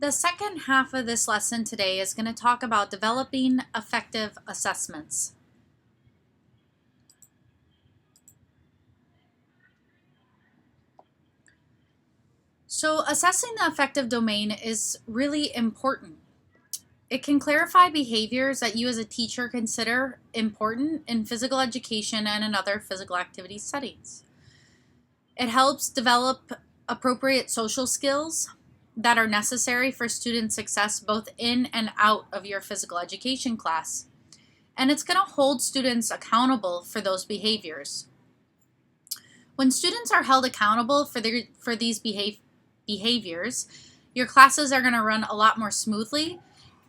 The second half of this lesson today is going to talk about developing affective assessments. So assessing the affective domain is really important. It can clarify behaviors that you as a teacher consider important in physical education and in other physical activity settings. It helps develop appropriate social skills that are necessary for student success both in and out of your physical education class. And it's going to hold students accountable for those behaviors. When students are held accountable for these behaviors, your classes are going to run a lot more smoothly,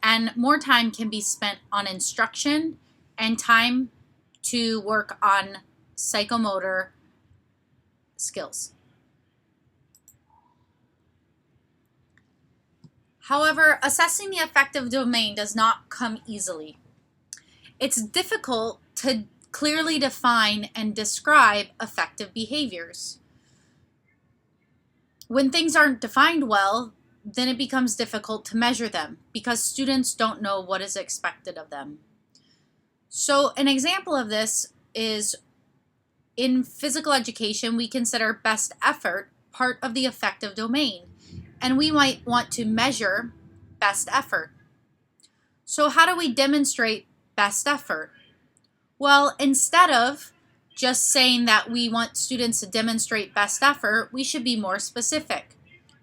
and more time can be spent on instruction and time to work on psychomotor skills. However, assessing the affective domain does not come easily. It's difficult to clearly define and describe affective behaviors. When things aren't defined well, then it becomes difficult to measure them because students don't know what is expected of them. So an example of this is in physical education, we consider best effort part of the affective domain, and we might want to measure best effort. So how do we demonstrate best effort? Well, instead of just saying that we want students to demonstrate best effort, we should be more specific.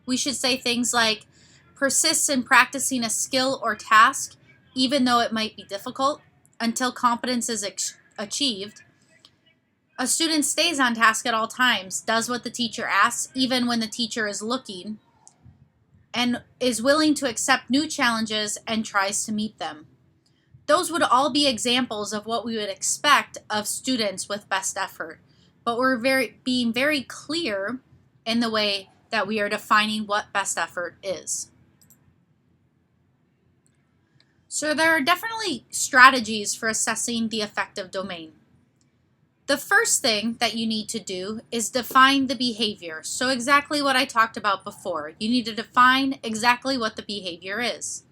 We should say things like persists in practicing a skill or task, even though it might be difficult, until competence is achieved. A student stays on task at all times, does what the teacher asks, even when the teacher is looking, and is willing to accept new challenges and tries to meet them. Those would all be examples of what we would expect of students with best effort, but we're being very clear in the way that we are defining what best effort is. So there are definitely strategies for assessing the affective domain. The first thing that you need to do is define the behavior. So exactly what I talked about before. You need to define exactly what the behavior is.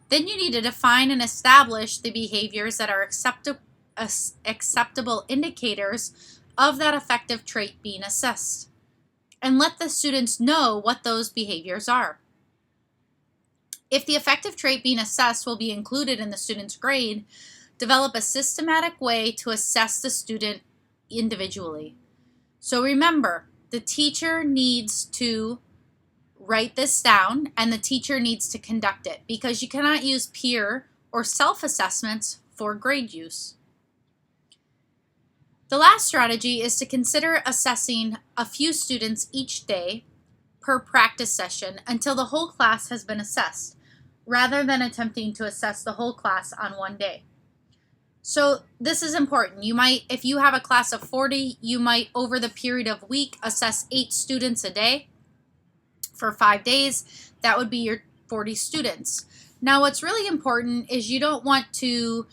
Then you need to define and establish the behaviors that are acceptable indicators of that affective trait being assessed, and let the students know what those behaviors are. If the affective trait being assessed will be included in the student's grade, develop a systematic way to assess the student individually. So remember, the teacher needs to write this down, and the teacher needs to conduct it, because you cannot use peer or self-assessments for grade use. The last strategy is to consider assessing a few students each day per practice session until the whole class has been assessed, rather than attempting to assess the whole class on one day. So this is important. You might, if you have a class of 40, you might over the period of a week assess 8 students a day. For 5 days, that would be your 40 students. Now, what's really important is you don't want to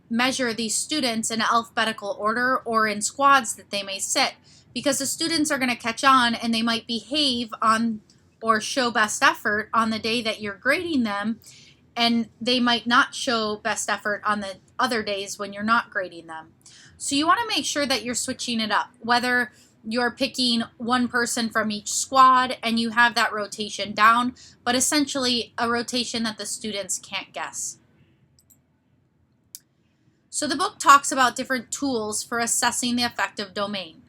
measure these students in alphabetical order or in squads that they may sit, because the students are going to catch on and they might behave on or show best effort on the day that you're grading them, and they might not show best effort on the other days when you're not grading them. So you want to make sure that you're switching it up, whether you're picking one person from each squad and you have that rotation down, but essentially a rotation that the students can't guess. So the book talks about different tools for assessing the affective domain,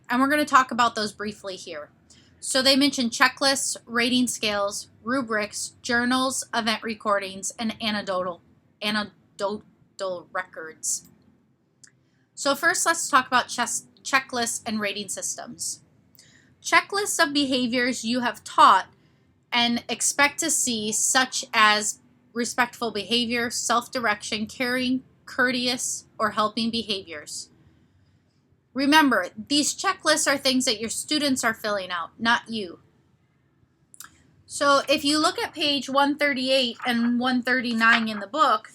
and we're going to talk about those briefly here. So they mention checklists, rating scales, rubrics, journals, event recordings, and anecdotal records. So first, let's talk about checklists and rating systems. Checklists of behaviors you have taught and expect to see, such as respectful behavior, self-direction, caring, courteous, or helping behaviors. Remember, these checklists are things that your students are filling out, not you. So if you look at page 138 and 139 in the book,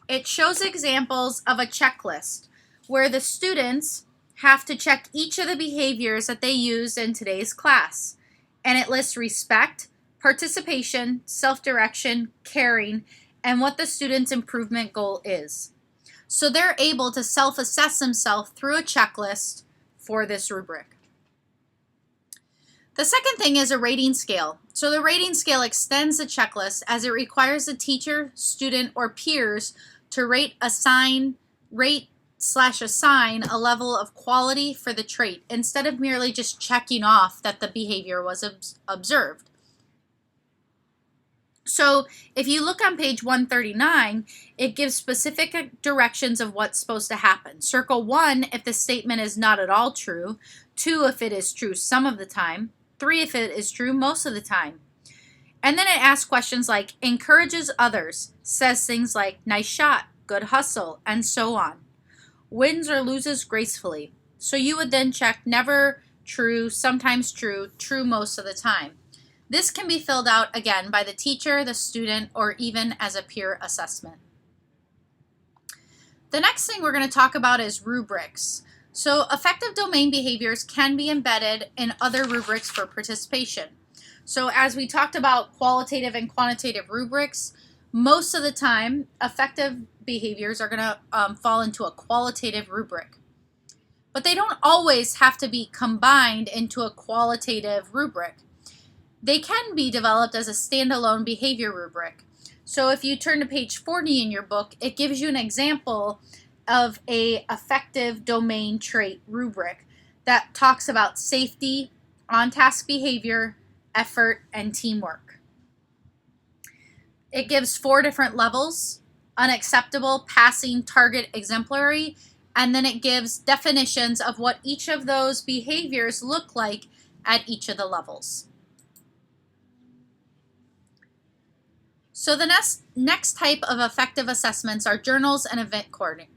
it shows examples of a checklist where the students have to check each of the behaviors that they used in today's class. And it lists respect, participation, self-direction, caring, and what the student's improvement goal is. So they're able to self-assess themselves through a checklist for this rubric. The second thing is a rating scale. So the rating scale extends the checklist as it requires the teacher, student, or peers to rate/assign a level of quality for the trait instead of merely just checking off that the behavior was observed. So if you look on page 139, it gives specific directions of what's supposed to happen. Circle 1 if the statement is not at all true, 2 if it is true some of the time, 3 if it is true most of the time. And then it asks questions like encourages others, says things like nice shot, good hustle, and so on. Wins or loses gracefully. So you would then check never true, sometimes true, true most of the time. This can be filled out again by the teacher, the student, or even as a peer assessment. The next thing we're going to talk about is rubrics. So affective domain behaviors can be embedded in other rubrics for participation. So as we talked about qualitative and quantitative rubrics, most of the time affective behaviors are going to fall into a qualitative rubric. But they don't always have to be combined into a qualitative rubric. They can be developed as a standalone behavior rubric. So if you turn to page 40 in your book, it gives you an example of a affective domain trait rubric that talks about safety, on-task behavior, effort, and teamwork. It gives 4 different levels: unacceptable, passing, target, exemplary, and then it gives definitions of what each of those behaviors look like at each of the levels. So the next type of affective assessments are journals and event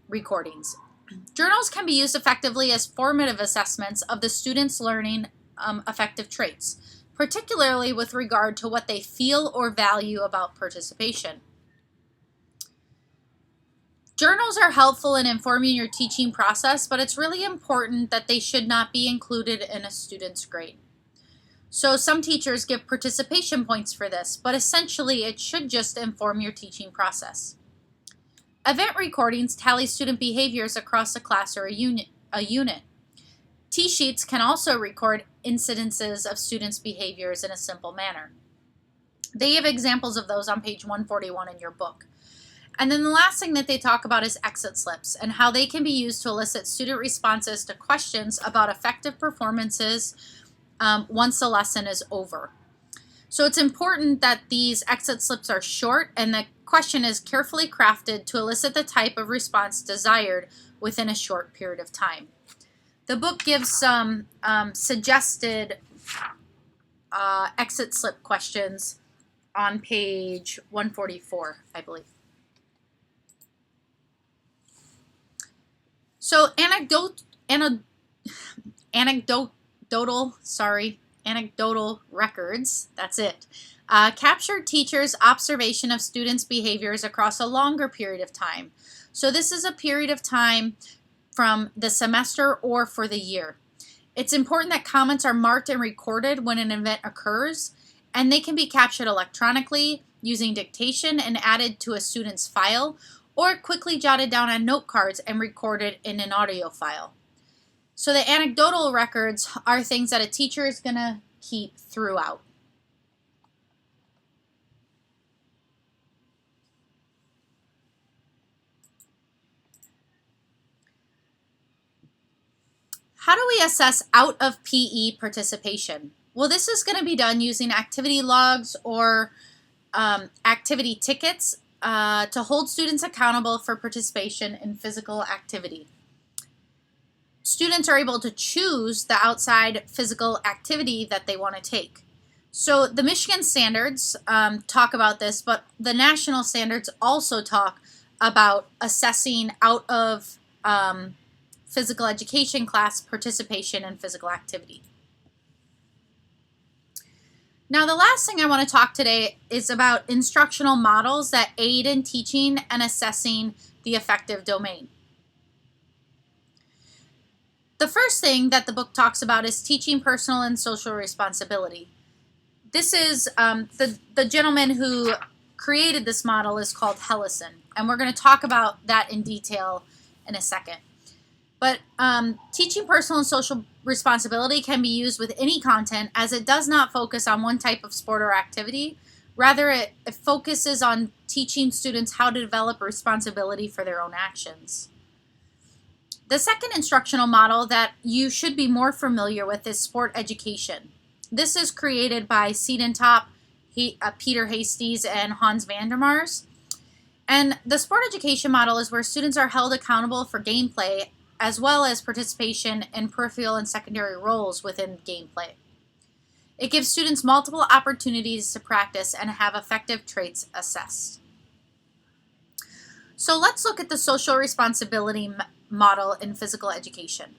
recordings. Journals can be used effectively as formative assessments of the student's learning affective traits, particularly with regard to what they feel or value about participation. Journals are helpful in informing your teaching process, but it's really important that they should not be included in a student's grade. So some teachers give participation points for this, but essentially it should just inform your teaching process. Event recordings tally student behaviors across a class or a unit. T-sheets can also record incidences of students' behaviors in a simple manner. They have examples of those on page 141 in your book. And then the last thing that they talk about is exit slips and how they can be used to elicit student responses to questions about effective performances once the lesson is over. So it's important that these exit slips are short and the question is carefully crafted to elicit the type of response desired within a short period of time. The book gives some suggested exit slip questions on page 144, I believe. So anecdotal records, that's it, capture teachers' observation of students' behaviors across a longer period of time. So this is a period of time from the semester or for the year. It's important that comments are marked and recorded when an event occurs, and they can be captured electronically using dictation and added to a student's file, or quickly jotted down on note cards and recorded in an audio file. So the anecdotal records are things that a teacher is going to keep throughout. How do we assess out of PE participation? Well, this is going to be done using activity logs or activity tickets to hold students accountable for participation in physical activity. Students are able to choose the outside physical activity that they want to take. So the Michigan standards talk about this, but the national standards also talk about assessing out of physical education class participation in physical activity. Now, the last thing I want to talk today is about instructional models that aid in teaching and assessing the affective domain. The first thing that the book talks about is teaching personal and social responsibility. This is the gentleman who created this model is called Hellison, and we're going to talk about that in detail in a second. But teaching personal and social responsibility can be used with any content, as it does not focus on one type of sport or activity. Rather, it focuses on teaching students how to develop responsibility for their own actions. The second instructional model that you should be more familiar with is sport education. This is created by Siedentop, Peter Hasties, and Hans van der Mars. And the sport education model is where students are held accountable for gameplay as well as participation in peripheral and secondary roles within gameplay. It gives students multiple opportunities to practice and have affective traits assessed. So let's look at the social responsibility model in physical education.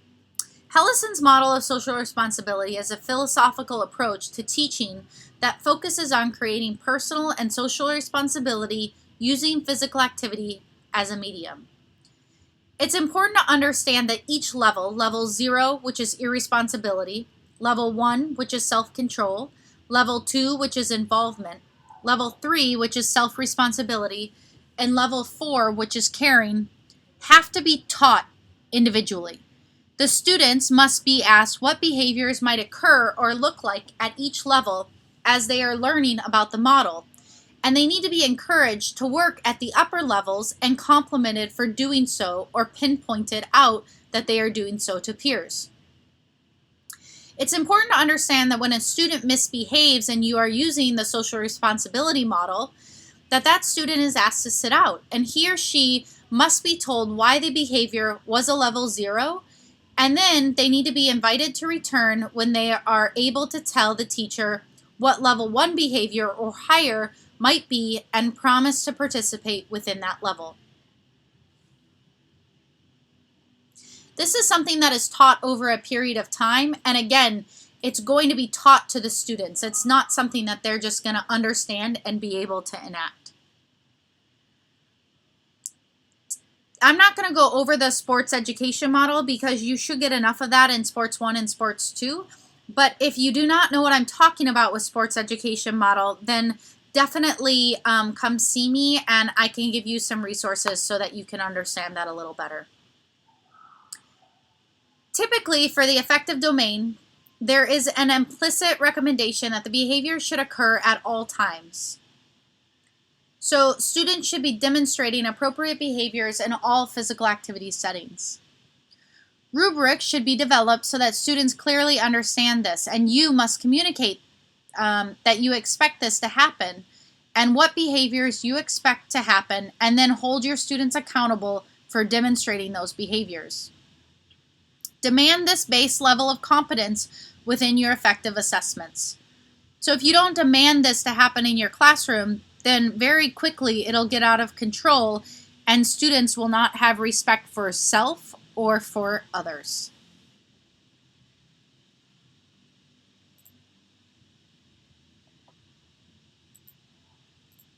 Hellison's model of social responsibility is a philosophical approach to teaching that focuses on creating personal and social responsibility using physical activity as a medium. It's important to understand that each level, level 0, which is irresponsibility, level 1, which is self-control, level 2, which is involvement, level 3, which is self-responsibility, and level 4, which is caring, have to be taught individually. The students must be asked what behaviors might occur or look like at each level as they are learning about the model, and they need to be encouraged to work at the upper levels and complimented for doing so or pinpointed out that they are doing so to peers. It's important to understand that when a student misbehaves and you are using the social responsibility model, that student is asked to sit out, and he or she must be told why the behavior was a level 0, and then they need to be invited to return when they are able to tell the teacher what level 1 behavior or higher might be and promise to participate within that level. This is something that is taught over a period of time, and again, it's going to be taught to the students. It's not something that they're just going to understand and be able to enact. I'm not going to go over the sports education model because you should get enough of that in Sports 1 and Sports 2. But if you do not know what I'm talking about with sports education model, then definitely come see me and I can give you some resources so that you can understand that a little better. Typically, for the affective domain, there is an implicit recommendation that the behavior should occur at all times. So students should be demonstrating appropriate behaviors in all physical activity settings. Rubrics should be developed so that students clearly understand this, and you must communicate that you expect this to happen and what behaviors you expect to happen, and then hold your students accountable for demonstrating those behaviors. Demand this base level of competence within your affective assessments. So if you don't demand this to happen in your classroom, then very quickly it'll get out of control and students will not have respect for self or for others.